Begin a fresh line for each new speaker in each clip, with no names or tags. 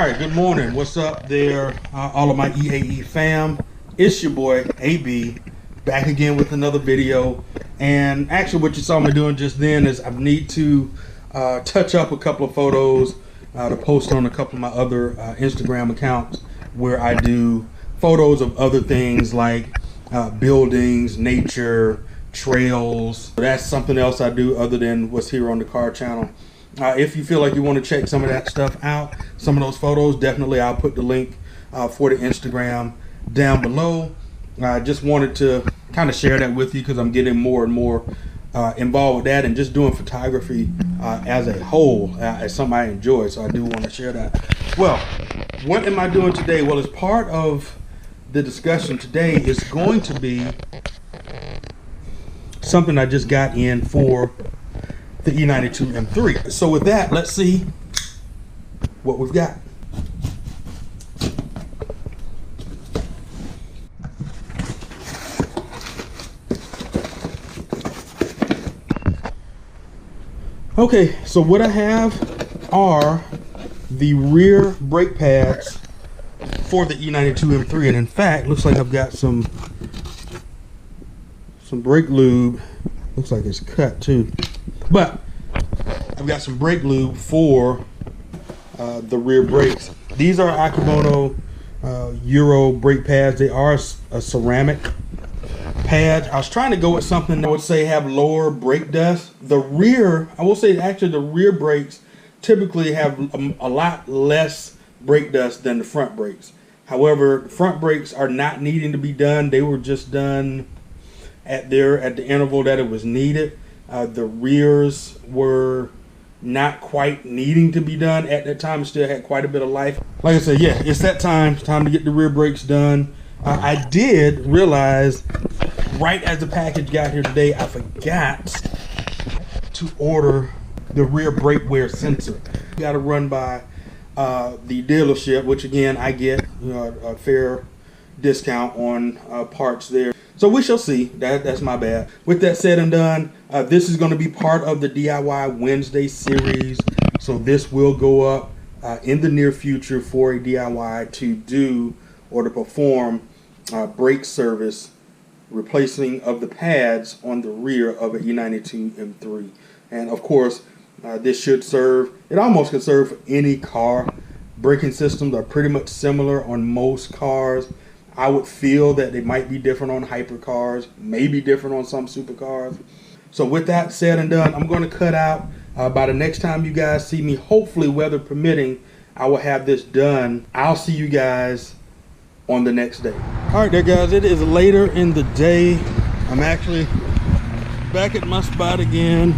right, good morning. What's up there, all of my EAE fam? It's your boy AB, back again with another video. And actually, what you saw me doing just then is I need to touch up a couple of photos to post on a couple of my other Instagram accounts where I do photos of other things like buildings, nature, trails. That's something else I do other than what's here on the car channel. If you feel like you want to check some of that stuff out, some of those photos, definitely I'll put the link for the Instagram down below. I just wanted to kind of share that with you because I'm getting more and more involved with that and just doing photography as a whole, as something I enjoy. So I do want to share that. Well, what am I doing today? Well, as part of the discussion today is going to be something I just got in for the E92 M3. So with that, let's see what we've got. Okay, so what I have are the rear brake pads for the E92 M3, and in fact, looks like I've got some brake lube. Looks like it's cut too. But I've got some brake lube for the rear brakes. These are Akebono Euro brake pads. They are a ceramic pad. I was trying to go with something that would say have lower brake dust. The rear, I will say actually the rear brakes typically have a lot less brake dust than the front brakes. However, the front brakes are not needing to be done. They were just done at the interval that it was needed. The rears were not quite needing to be done at that time. It still had quite a bit of life. Like I said, yeah, it's that time. It's time to get the rear brakes done. I did realize right as the package got here today, I forgot to order the rear brake wear sensor. Got to run by the dealership, which again, I get a fair discount on parts there. So we shall see. That's my bad. With that said and done, this is going to be part of the DIY Wednesday series. So this will go up in the near future for a DIY to do or to perform brake service replacing of the pads on the rear of an E92 M3. And of course, this should serve, it almost can serve for any car. Braking systems are pretty much similar on most cars. I would feel that they might be different on hypercars, maybe different on some supercars. So with that said and done, I'm going to cut out. By the next time you guys see me, hopefully weather permitting, I will have this done. I'll see you guys on the next day. All right there guys, it is later in the day. I'm actually back at my spot again.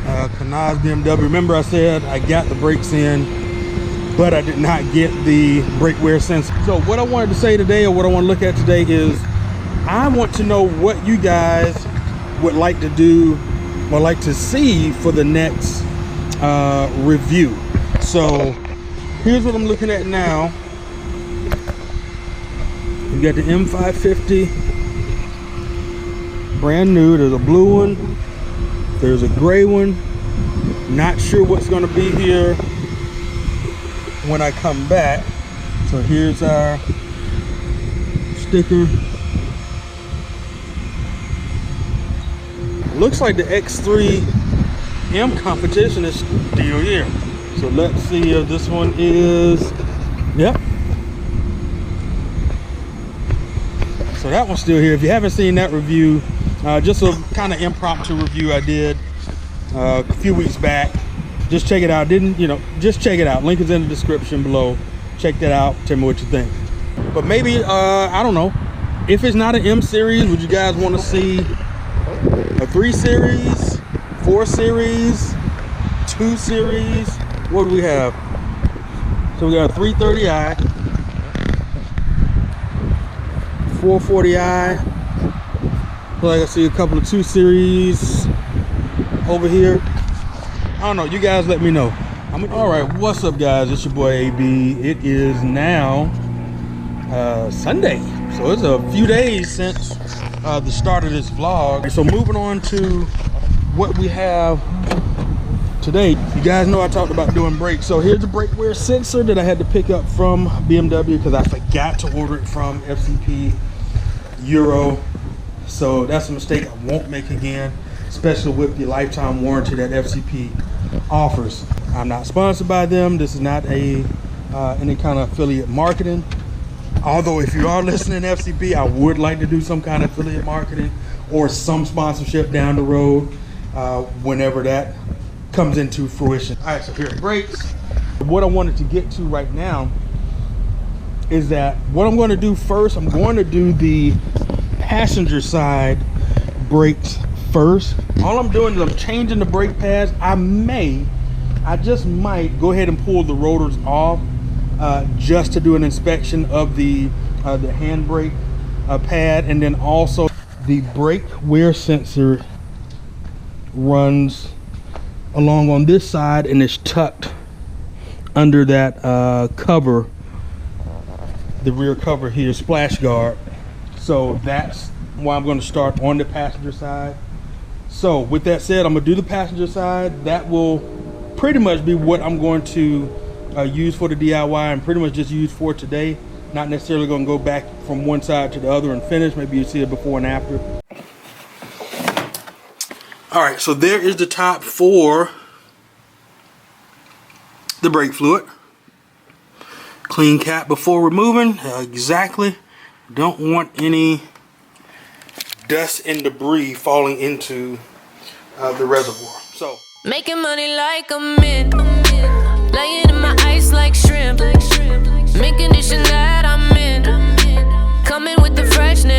Kanaz BMW. Remember I said I got the brakes in, but I did not get the brake wear sensor. So what I wanted to say today, or what I want to look at today, is I want to know what you guys would like to do or like to see for the next review. So here's what I'm looking at now. You got the M550, brand new. There's a blue one, there's a gray one. Not sure what's going to be here when I come back. So here's our sticker. Looks like the X3 M Competition is still here. So let's see if this one is, yep. So that one's still here. If you haven't seen that review, just a kind of impromptu review I did a few weeks back. Just check it out. Just check it out. Link is in the description below. Check that out. Tell me what you think. But maybe, I don't know. If it's not an M series, would you guys want to see a 3 series, 4 series, 2 series? What do we have? So we got a 330i, 440i. Feel like I see a couple of 2 series over here. I don't know, you guys let me know. All right, what's up guys? It's your boy AB. It is now Sunday, so it's a few days since the start of this vlog. So moving on to what we have today. You guys know I talked about doing brakes. So here's the brake wear sensor that I had to pick up from BMW because I forgot to order it from FCP Euro. So that's a mistake I won't make again, especially with the lifetime warranty that FCP offers. I'm not sponsored by them. This is not a any kind of affiliate marketing. Although if you are listening to FCP, I would like to do some kind of affiliate marketing or some sponsorship down the road whenever that comes into fruition. All right, so here are brakes. What I wanted to get to right now is that what I'm going to do first, I'm going to do the passenger side brakes first. All I'm doing is I'm changing the brake pads. I just might go ahead and pull the rotors off just to do an inspection of the handbrake pad, and then also the brake wear sensor runs along on this side and is tucked under that cover, the rear cover here, splash guard. So that's why I'm going to start on the passenger side. So with that said, I'm going to do the passenger side. That will pretty much be what I'm going to use for the DIY and pretty much just use for today. Not necessarily going to go back from one side to the other and finish. Maybe you see it before and after. All right, so there is the top for the brake fluid. Clean cap before removing. Exactly. Don't want any dust and debris falling into the reservoir. So
making money like a mint, laying in my ice like shrimp, mint condition that I'm in, coming with the freshness.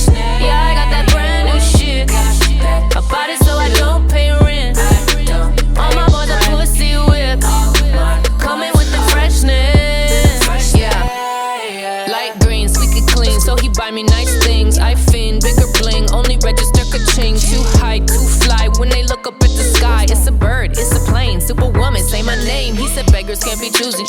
Yeah, I got that brand new shit. I bought it so I don't pay rent. All my boys are pussy whip, coming with the freshness. Yeah, light green, squeaky clean, so he buy me nice things. I fiend, bigger bling, only register ka-ching. Too high, too fly, when they look up at the sky. It's a bird, it's a plane, superwoman, say my name. He said beggars can't be choosy.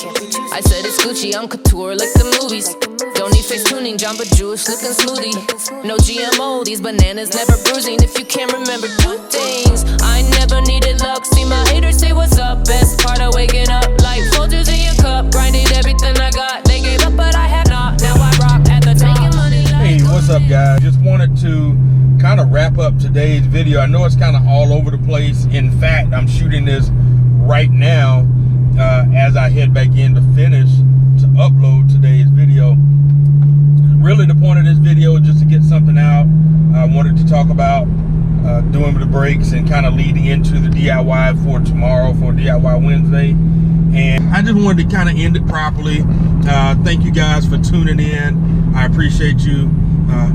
I said it's Gucci, I'm couture like the movies. Don't need face tuning, Jamba Jewish looking smoothie. No GMO, these bananas never bruising. If you can't remember two things, I never needed luck. See my haters say what's up, best part of waking up. Like Folgers in your cup, grinded everything I got. They gave up but I had not, now I rock at the top.
Hey, what's up guys? Just wanted to kind of wrap up today's video. I know it's kind of all over the place. In fact, I'm shooting this right now as I head back in to finish to upload today's video. Really the point of this video is just to get something out. I wanted to talk about doing the brakes and kind of leading into the DIY for tomorrow, for DIY Wednesday. And I just wanted to kind of end it properly. Thank you guys for tuning in. I appreciate you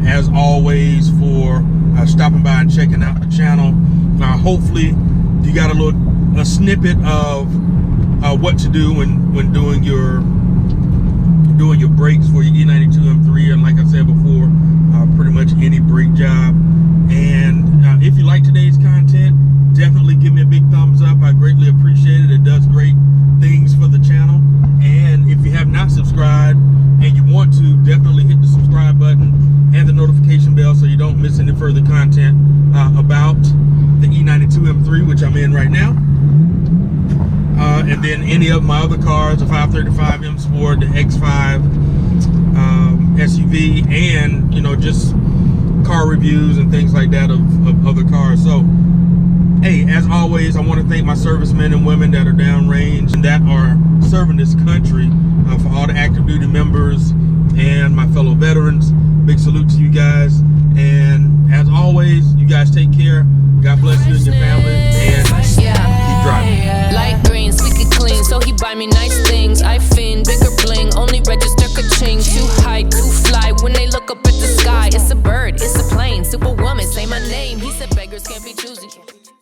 as always for stopping by and checking out the channel. Hopefully you got a snippet of what to do when doing your brakes for your E92 M3, and like I said before, pretty much any brake job. And if you like today's content, definitely give me a big thumbs up. I greatly appreciate it. It does great things for the channel. And if you have not subscribed and you want to, definitely hit the subscribe button and the notification bell so you don't miss any further content about the E92 M3, which I'm in right now. And then any of my other cars, the 535 M Sport, the X5 SUV, and just car reviews and things like that of other cars. So hey, as always, I want to thank my servicemen and women that are downrange and that are serving this country, for all the active duty members and my fellow veterans. Big salute to you guys, and as always, you guys take care. God bless you and your family, and keep driving.
Light green, squeaky clean, so he buy me nice things. I fiend, bigger bling, only register ka-ching. Too high, too